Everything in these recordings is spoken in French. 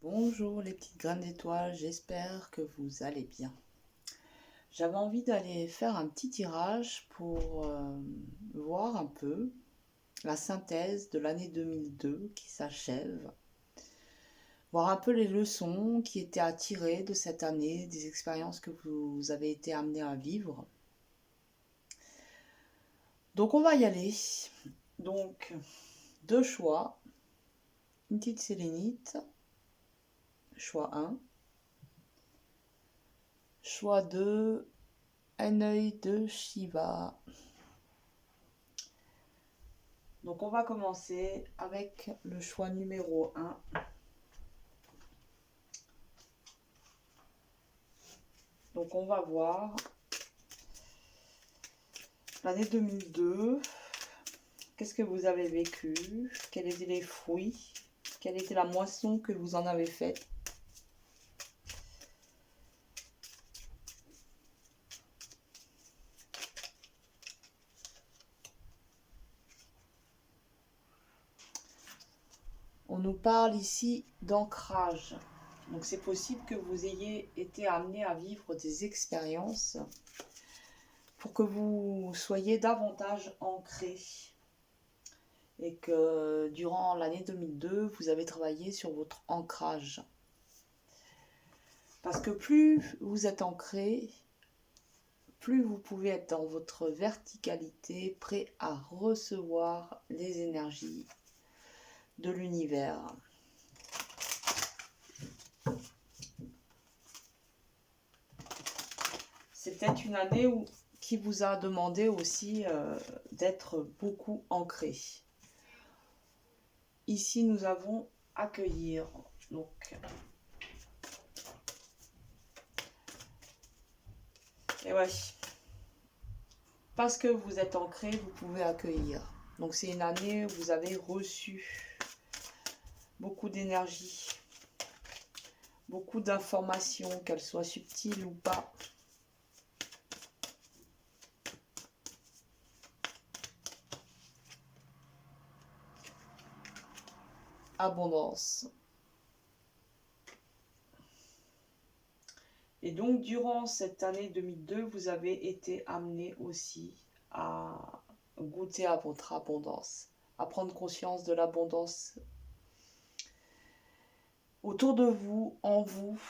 Bonjour les petites graines d'étoiles, j'espère que vous allez bien. J'avais envie d'aller faire un petit tirage pour voir un peu la synthèse de l'année 2002 qui s'achève, voir un peu les leçons qui étaient à tirer de cette année, des expériences que vous avez été amenés à vivre. Donc on va y aller. Donc deux choix, une petite sélénite, choix 1, choix 2, un œil de Shiva. Donc on va commencer avec le choix numéro 1. Donc on va voir l'année 2002. Qu'est-ce que vous avez vécu? Quels étaient les fruits? Quelle était la moisson que vous en avez faite? On nous parle ici d'ancrage. Donc c'est possible que vous ayez été amené à vivre des expériences pour que vous soyez davantage ancré. Et que durant l'année 2002, vous avez travaillé sur votre ancrage. Parce que plus vous êtes ancré, plus vous pouvez être dans votre verticalité, prêt à recevoir les énergies de l'univers. C'est peut-être une année qui vous a demandé aussi d'être beaucoup ancré. Ici, nous avons accueillir. Donc, et ouais, parce que vous êtes ancré, vous pouvez accueillir. Donc, c'est une année où vous avez reçu beaucoup d'énergie, beaucoup d'informations, qu'elles soient subtiles ou pas. Abondance. Et donc, durant cette année 2002, vous avez été amené aussi à goûter à votre abondance, à prendre conscience de l'abondance autour de vous, en vous.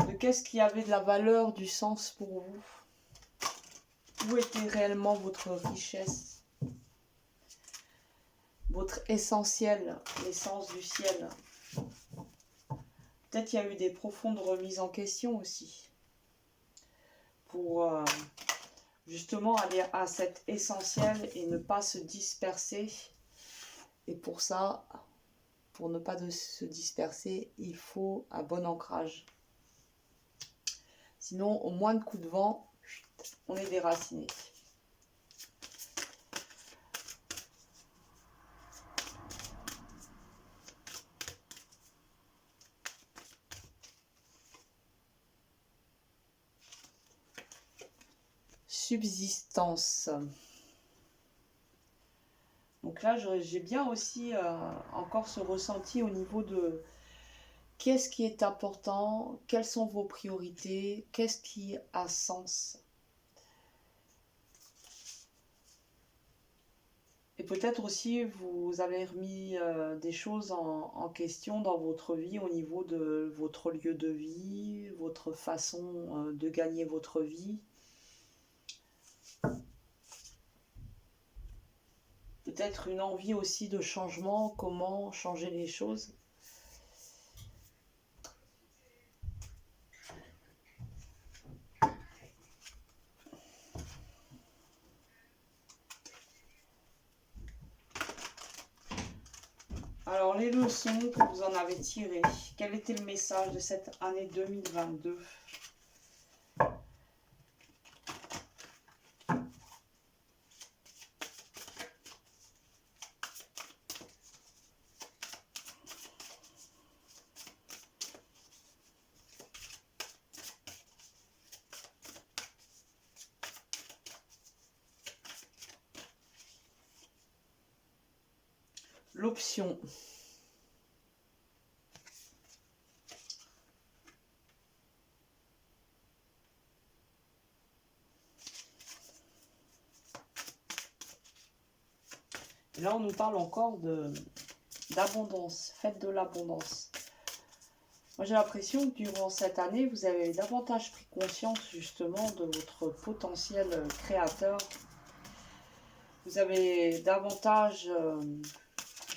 De qu'est-ce qui avait de la valeur, du sens pour vous? Où était réellement votre richesse? Votre essentiel, l'essence du ciel. Peut-être qu'il y a eu des profondes remises en question aussi. Pour justement aller à cet essentiel et ne pas se disperser. Et pour ça, pour ne pas se disperser, il faut un bon ancrage. Sinon, au moins de coups de vent, on est déraciné. Subsistance. Donc là, j'ai bien aussi encore ce ressenti au niveau de qu'est-ce qui est important, quelles sont vos priorités, qu'est-ce qui a sens. Et peut-être aussi vous avez remis des choses en question dans votre vie au niveau de votre lieu de vie, votre façon de gagner votre vie. Peut-être une envie aussi de changement, comment changer les choses. Alors, les leçons que vous en avez tirées, quel était le message de cette année 2022 ? l'option. Et là, on nous parle encore d'abondance, faites de l'abondance. Moi, j'ai l'impression que durant cette année, vous avez davantage pris conscience justement de votre potentiel créateur. Vous avez davantage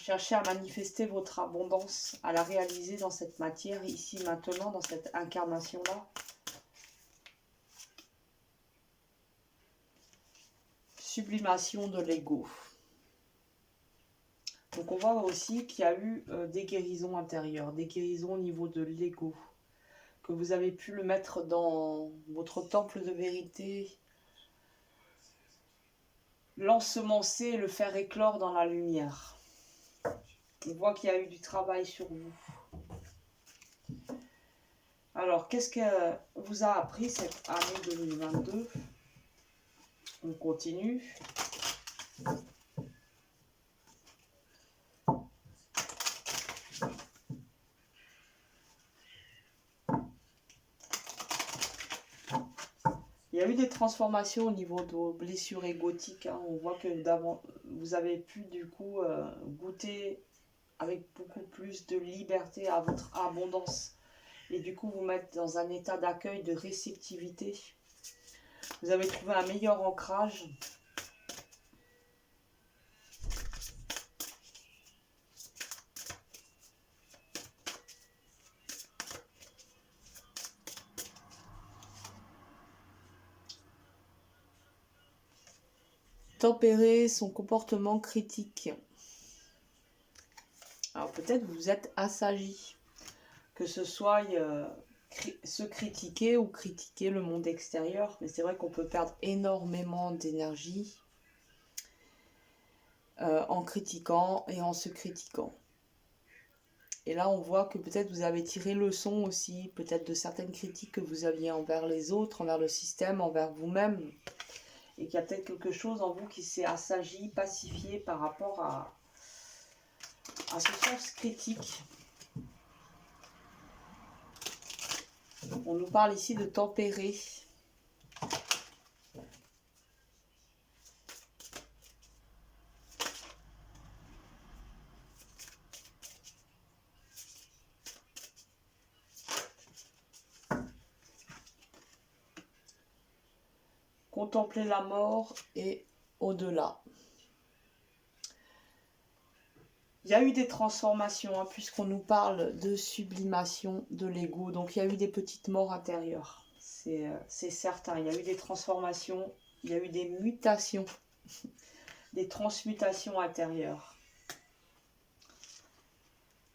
cherché à manifester votre abondance, à la réaliser dans cette matière, ici, maintenant, dans cette incarnation-là. Sublimation de l'ego. Donc on voit aussi qu'il y a eu des guérisons intérieures, des guérisons au niveau de l'ego, que vous avez pu le mettre dans votre temple de vérité, l'ensemencer et le faire éclore dans la lumière. On voit qu'il y a eu du travail sur vous. Alors, qu'est-ce que vous a appris cette année 2022? On continue. Il y a eu des transformations au niveau de vos blessures égotiques. Hein. On voit que vous avez pu du coup goûter avec beaucoup plus de liberté à votre abondance. Et du coup vous mettre dans un état d'accueil, de réceptivité. Vous avez trouvé un meilleur ancrage. Tempérer son comportement critique. Alors peut-être vous êtes assagi, que ce soit se critiquer ou critiquer le monde extérieur, mais c'est vrai qu'on peut perdre énormément d'énergie en critiquant et en se critiquant. Et là on voit que peut-être vous avez tiré leçon aussi, peut-être de certaines critiques que vous aviez envers les autres, envers le système, envers vous-même. Et qu'il y a peut-être quelque chose en vous qui s'est assagi, pacifié par rapport à ce sens critique. On nous parle ici de tempérer. Contempler la mort et au-delà. Il y a eu des transformations, hein, puisqu'on nous parle de sublimation de l'ego. Donc il y a eu des petites morts intérieures. C'est certain. Il y a eu des transformations, il y a eu des mutations, des transmutations intérieures.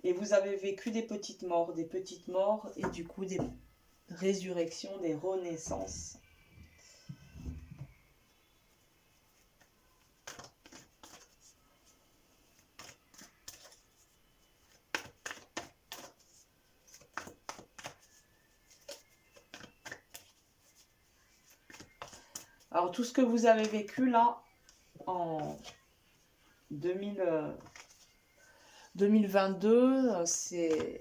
Et vous avez vécu des petites morts et du coup des résurrections, des renaissances. Alors tout ce que vous avez vécu là en 2022, c'est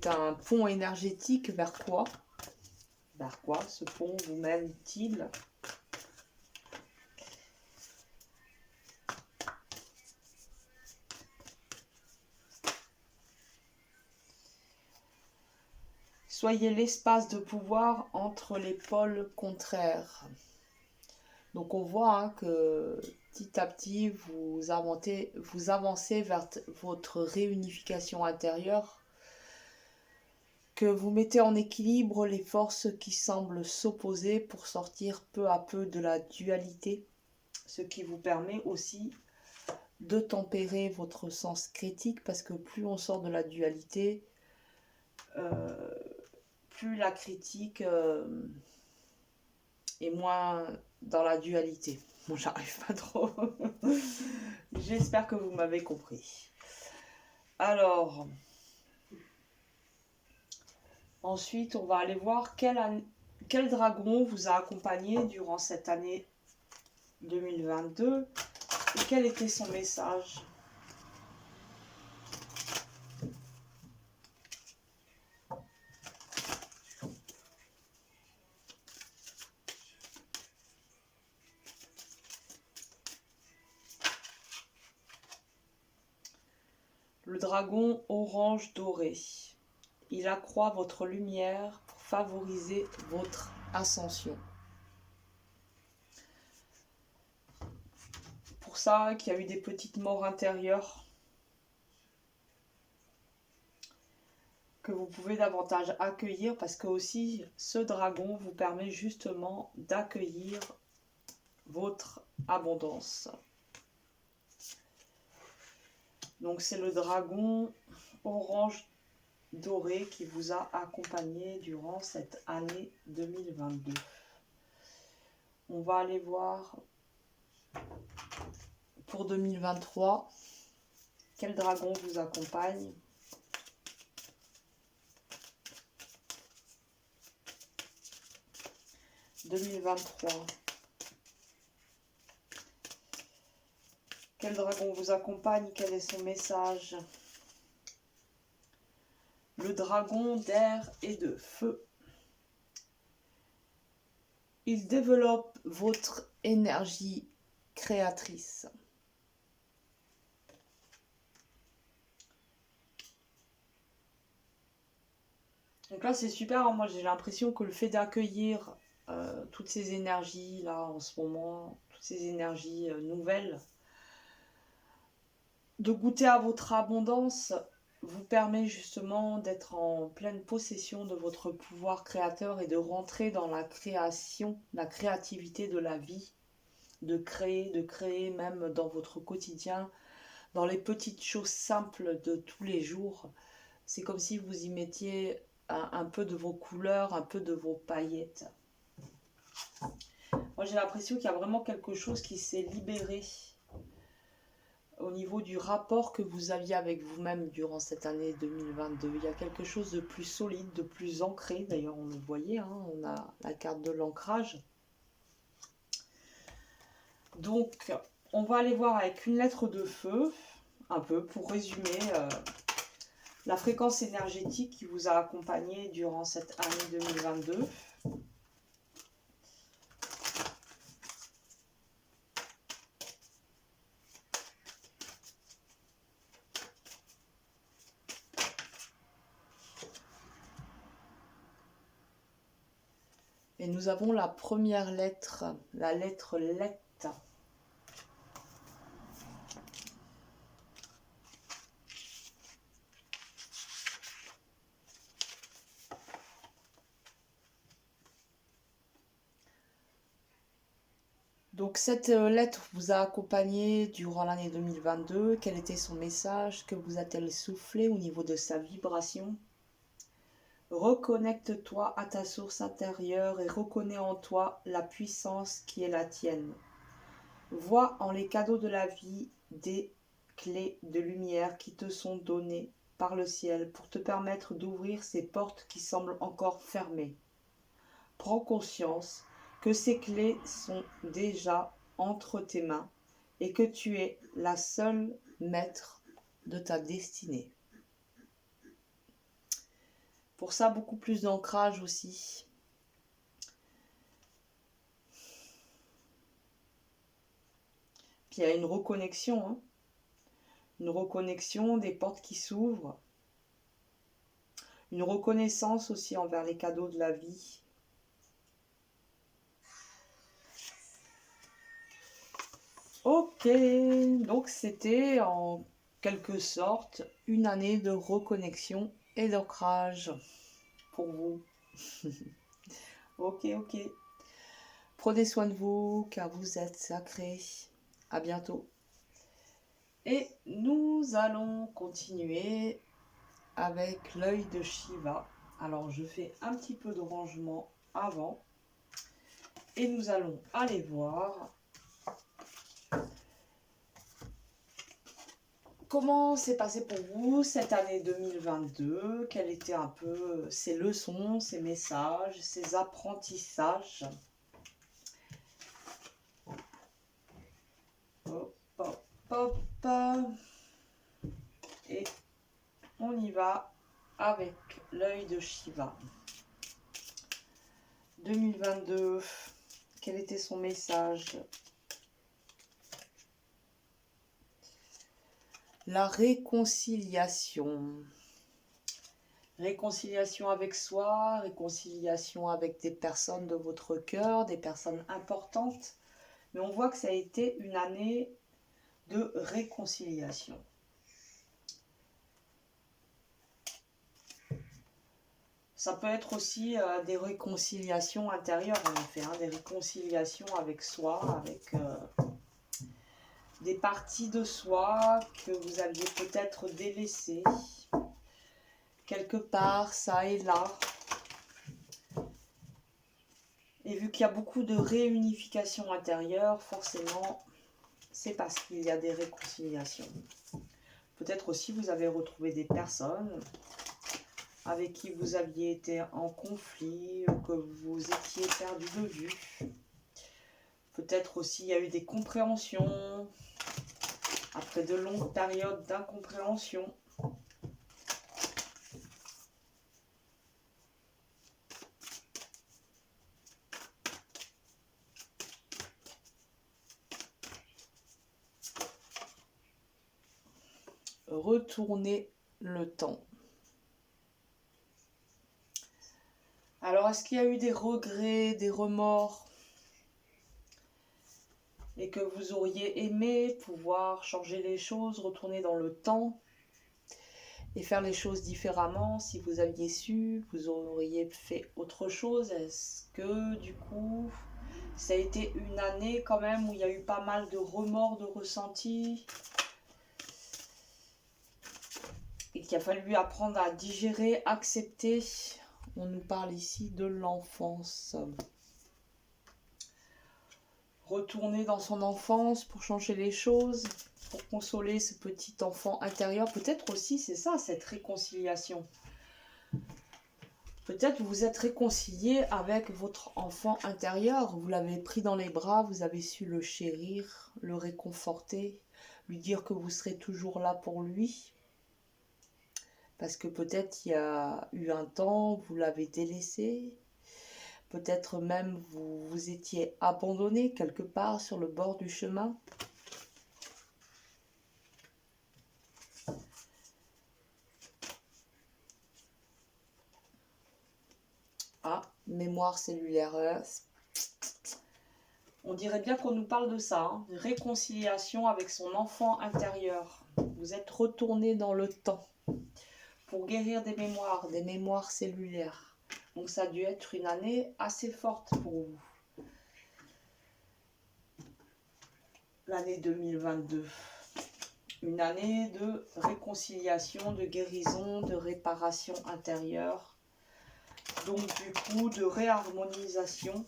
un pont énergétique vers quoi? Vers quoi ce pont vous mène-t-il? Soyez l'espace de pouvoir entre les pôles contraires. Donc on voit hein, que petit à petit vous avancez vers votre réunification intérieure, que vous mettez en équilibre les forces qui semblent s'opposer pour sortir peu à peu de la dualité, ce qui vous permet aussi de tempérer votre sens critique, parce que plus on sort de la dualité, plus la critique est moins dans la dualité. Bon, j'arrive pas trop. J'espère que vous m'avez compris. Alors, ensuite, on va aller voir quel dragon vous a accompagné durant cette année 2022. Et quel était son message? Le dragon orange doré. Il accroît votre lumière pour favoriser votre ascension. Pour ça qu'il y a eu des petites morts intérieures que vous pouvez davantage accueillir, parce que aussi ce dragon vous permet justement d'accueillir votre abondance. Donc c'est le dragon orange doré qui vous a accompagné durant cette année 2022. On va aller voir pour 2023 quel dragon vous accompagne. « 2023. Quel dragon vous accompagne? Quel est son message? Le dragon d'air et de feu. Il développe votre énergie créatrice. Donc là, c'est super. Moi, j'ai l'impression que le fait d'accueillir toutes ces énergies là en ce moment, toutes ces énergies nouvelles, de goûter à votre abondance, vous permet justement d'être en pleine possession de votre pouvoir créateur et de rentrer dans la création, la créativité de la vie, de créer même dans votre quotidien, dans les petites choses simples de tous les jours. C'est comme si vous y mettiez un peu de vos couleurs, un peu de vos paillettes. Moi, j'ai l'impression qu'il y a vraiment quelque chose qui s'est libéré au niveau du rapport que vous aviez avec vous-même durant cette année 2022. Il y a quelque chose de plus solide, de plus ancré. D'ailleurs, on le voyait, hein, on a la carte de l'ancrage. Donc, on va aller voir avec une lettre de feu, un peu, pour résumer la fréquence énergétique qui vous a accompagné durant cette année 2022. Et nous avons la première lettre, la lettre Let. Donc cette lettre vous a accompagné durant l'année 2022. Quel était son message? Que vous a-t-elle soufflé au niveau de sa vibration? Reconnecte-toi à ta source intérieure et reconnais en toi la puissance qui est la tienne. Vois en les cadeaux de la vie des clés de lumière qui te sont données par le ciel pour te permettre d'ouvrir ces portes qui semblent encore fermées. Prends conscience que ces clés sont déjà entre tes mains et que tu es la seule maître de ta destinée. Pour ça, beaucoup plus d'ancrage aussi. Puis il y a une reconnexion, hein. Une reconnexion des portes qui s'ouvrent. Une reconnaissance aussi envers les cadeaux de la vie. Ok, donc c'était en quelque sorte une année de reconnexion et d'ancrage pour vous. Ok. Prenez soin de vous car vous êtes sacrés. À bientôt. Et nous allons continuer avec l'œil de Shiva. Alors je fais un petit peu de rangement avant. Et nous allons aller voir comment s'est passé pour vous cette année 2022. Quels étaient un peu ces leçons, ces messages, ces apprentissages. hop, et on y va avec l'œil de Shiva. 2022, quel était son message? La réconciliation. Réconciliation avec soi, réconciliation avec des personnes de votre cœur, des personnes importantes. Mais on voit que ça a été une année de réconciliation. Ça peut être aussi des réconciliations intérieures, en effet, hein, des réconciliations avec soi, avec des parties de soi que vous aviez peut-être délaissées, quelque part, ça et là. Et vu qu'il y a beaucoup de réunification intérieure, forcément, c'est parce qu'il y a des réconciliations. Peut-être aussi vous avez retrouvé des personnes avec qui vous aviez été en conflit, ou que vous étiez perdu de vue. Peut-être aussi il y a eu des compréhensions, après de longues périodes d'incompréhension. Retourner le temps. Alors, est-ce qu'il y a eu des regrets, des remords et que vous auriez aimé pouvoir changer les choses, retourner dans le temps et faire les choses différemment? Si vous aviez su, vous auriez fait autre chose. Est-ce que du coup, ça a été une année quand même où il y a eu pas mal de remords, de ressentis et qu'il a fallu apprendre à digérer, accepter? On nous parle ici de l'enfance. Retourner dans son enfance pour changer les choses, pour consoler ce petit enfant intérieur. Peut-être aussi c'est ça, cette réconciliation. Peut-être vous vous êtes réconcilié avec votre enfant intérieur. Vous l'avez pris dans les bras, vous avez su le chérir, le réconforter, lui dire que vous serez toujours là pour lui. Parce que peut-être il y a eu un temps, vous l'avez délaissé. Peut-être même vous vous étiez abandonné quelque part sur le bord du chemin. Ah, mémoire cellulaire. On dirait bien qu'on nous parle de ça, hein, de réconciliation avec son enfant intérieur. Vous êtes retourné dans le temps pour guérir des mémoires cellulaires. Donc ça a dû être une année assez forte pour vous. L'année 2022. Une année de réconciliation, de guérison, de réparation intérieure. Donc du coup de réharmonisation.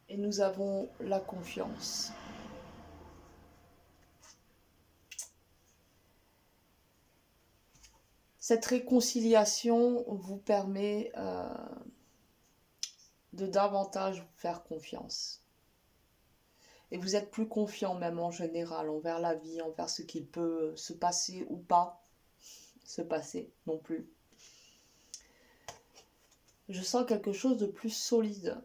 Et nous avons la confiance. Cette réconciliation vous permet de davantage vous faire confiance. Et vous êtes plus confiant même en général envers la vie, envers ce qu'il peut se passer ou pas se passer non plus. Je sens quelque chose de plus solide.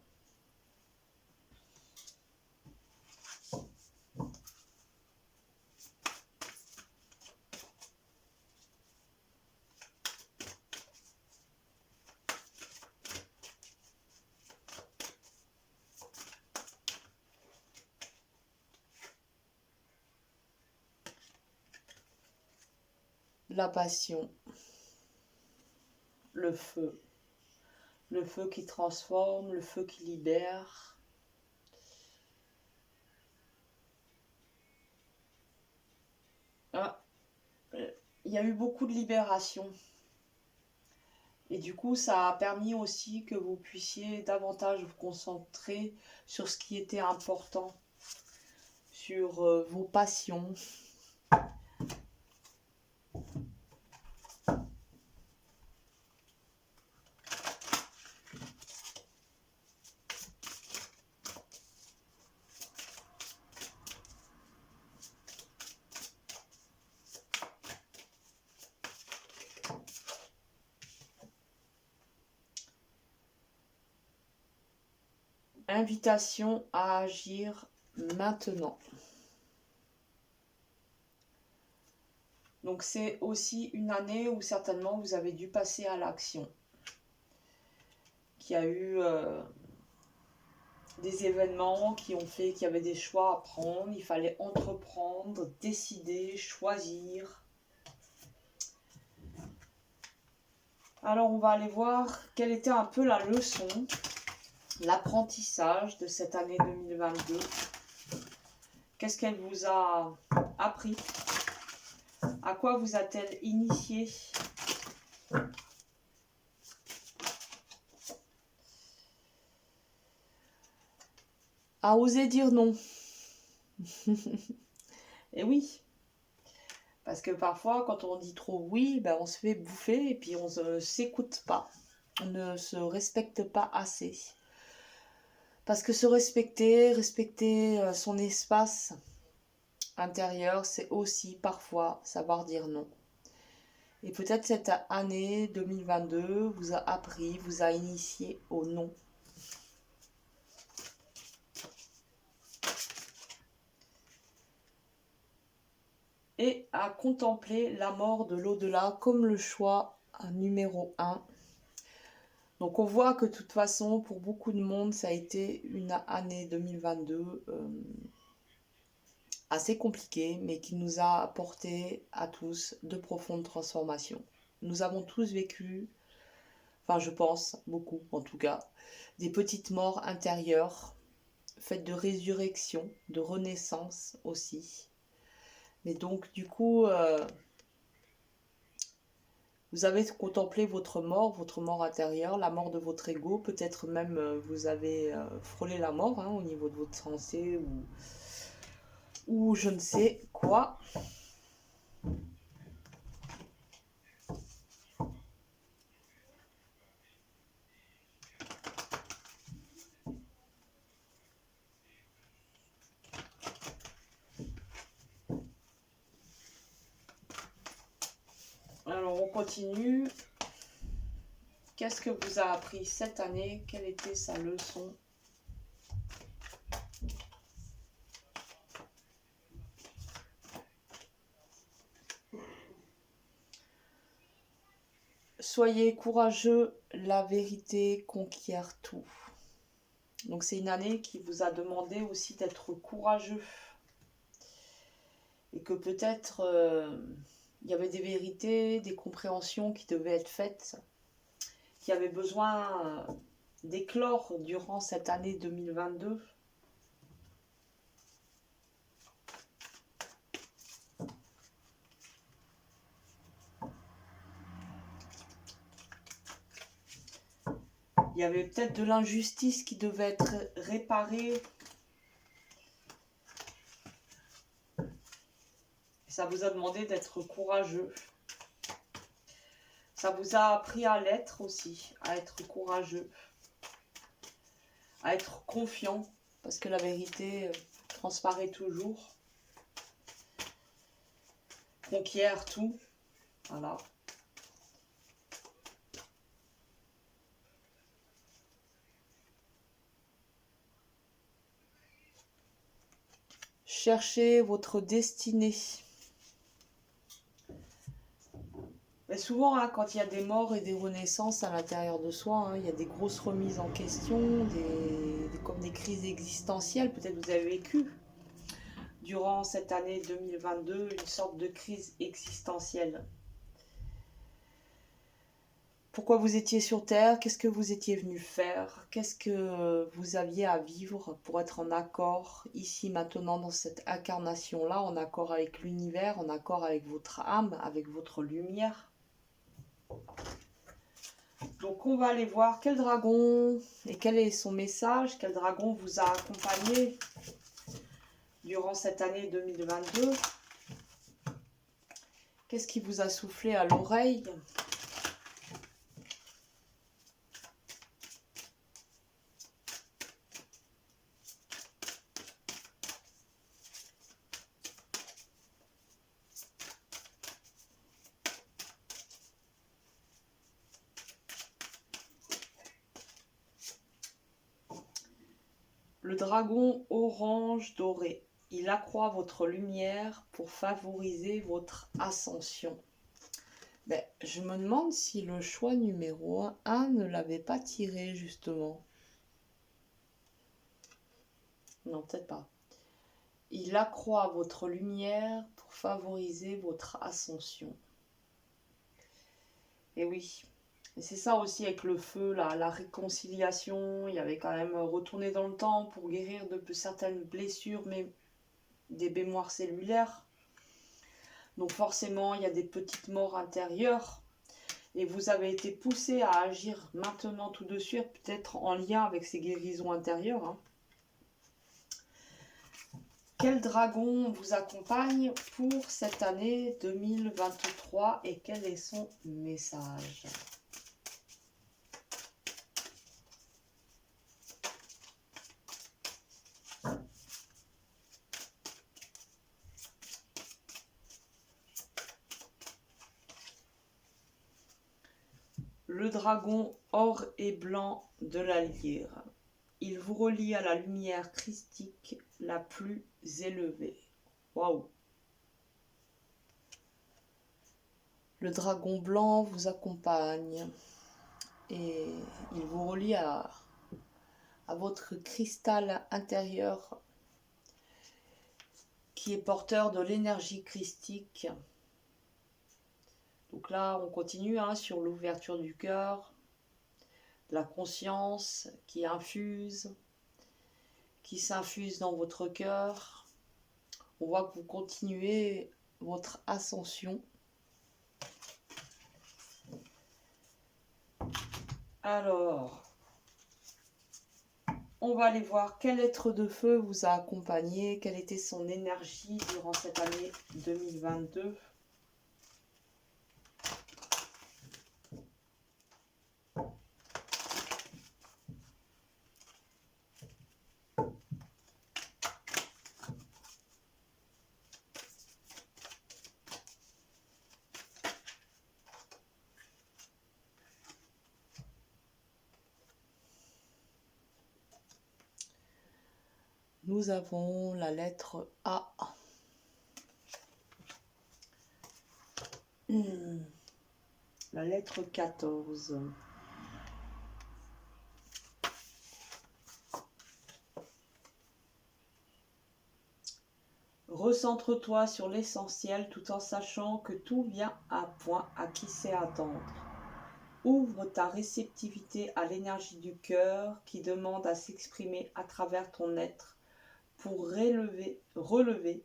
La passion, le feu qui transforme, le feu qui libère. Ah, il y a eu beaucoup de libération. Et du coup, ça a permis aussi que vous puissiez davantage vous concentrer sur ce qui était important, sur vos passions. Invitation à agir maintenant. Donc c'est aussi une année où certainement vous avez dû passer à l'action. Qu'il y a eu des événements qui ont fait qu'il y avait des choix à prendre. Il fallait entreprendre, décider, choisir. Alors on va aller voir quelle était un peu la leçon, l'apprentissage de cette année 2022. Qu'est-ce qu'elle vous a appris? À quoi vous a-t-elle initié? À oser dire non. Et oui, parce que parfois quand on dit trop oui, ben on se fait bouffer et puis on ne s'écoute pas, on ne se respecte pas assez. Parce que se respecter, respecter son espace intérieur, c'est aussi parfois savoir dire non. Et peut-être cette année 2022 vous a appris, vous a initié au non. Et à contempler la mort de l'au-delà comme le choix numéro 1. Donc on voit que de toute façon, pour beaucoup de monde, ça a été une année 2022 assez compliquée, mais qui nous a apporté à tous de profondes transformations. Nous avons tous vécu, enfin je pense, beaucoup en tout cas, des petites morts intérieures, faites de résurrection, de renaissance aussi. Mais donc du coup, vous avez contemplé votre mort intérieure, la mort de votre ego, peut-être même vous avez frôlé la mort au niveau de votre santé ou je ne sais quoi. Alors on continue. Qu'est-ce que vous a appris cette année? Quelle était sa leçon? Soyez courageux, la vérité conquiert tout. Donc c'est une année qui vous a demandé aussi d'être courageux. Et que peut-être il y avait des vérités, des compréhensions qui devaient être faites, qui avaient besoin d'éclore durant cette année 2022. Il y avait peut-être de l'injustice qui devait être réparée. Ça vous a demandé d'être courageux. Ça vous a appris à l'être aussi, à être courageux, à être confiant, parce que la vérité transparaît toujours. Conquiert tout. Voilà. Cherchez votre destinée. Mais souvent, quand il y a des morts et des renaissances à l'intérieur de soi, il y a des grosses remises en question, comme des crises existentielles. Peut-être vous avez vécu durant cette année 2022 une sorte de crise existentielle. Pourquoi vous étiez sur Terre? Qu'est-ce que vous étiez venu faire? Qu'est-ce que vous aviez à vivre pour être en accord ici, maintenant, dans cette incarnation-là, en accord avec l'univers, en accord avec votre âme, avec votre lumière? Donc on va aller voir quel dragon et quel est son message, quel dragon vous a accompagné durant cette année 2022. Qu'est-ce qui vous a soufflé à l'oreille? Le dragon orange doré. Il accroît votre lumière pour favoriser votre ascension. Ben, je me demande si le choix numéro 1 ne l'avait pas tiré justement. Non, peut-être pas. Il accroît votre lumière pour favoriser votre ascension. Et oui. Et c'est ça aussi avec le feu, la réconciliation. Il y avait quand même retourné dans le temps pour guérir de certaines blessures, mais des mémoires cellulaires. Donc forcément, il y a des petites morts intérieures. Et vous avez été poussé à agir maintenant tout de suite, peut-être en lien avec ces guérisons intérieures. Hein. Quel dragon vous accompagne pour cette année 2023 et quel est son message? Le dragon or et blanc de la lyre. Il vous relie à la lumière christique la plus élevée. Waouh! Le dragon blanc vous accompagne et il vous relie à votre cristal intérieur qui est porteur de l'énergie christique. Donc là, on continue sur l'ouverture du cœur, la conscience qui s'infuse dans votre cœur. On voit que vous continuez votre ascension. Alors, on va aller voir quel être de feu vous a accompagné, quelle était son énergie durant cette année 2022. Nous avons la lettre A. La lettre 14. Recentre-toi sur l'essentiel tout en sachant que tout vient à point à qui sait attendre. Ouvre ta réceptivité à l'énergie du cœur qui demande à s'exprimer à travers ton être pour relever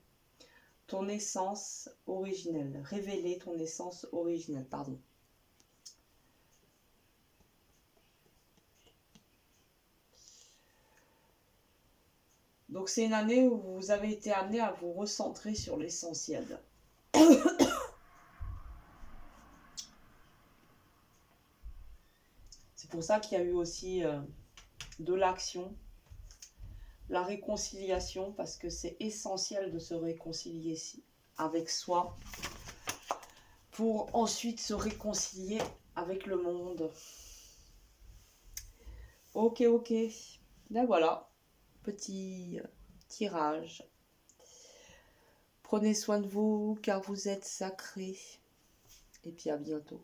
ton essence originelle. Révéler ton essence originelle, pardon. Donc c'est une année où vous avez été amené à vous recentrer sur l'essentiel. C'est pour ça qu'il y a eu aussi de l'action, la réconciliation, parce que c'est essentiel de se réconcilier avec soi pour ensuite se réconcilier avec le monde. Ok. Ben voilà, petit tirage. Prenez soin de vous car vous êtes sacrés. Et puis à bientôt.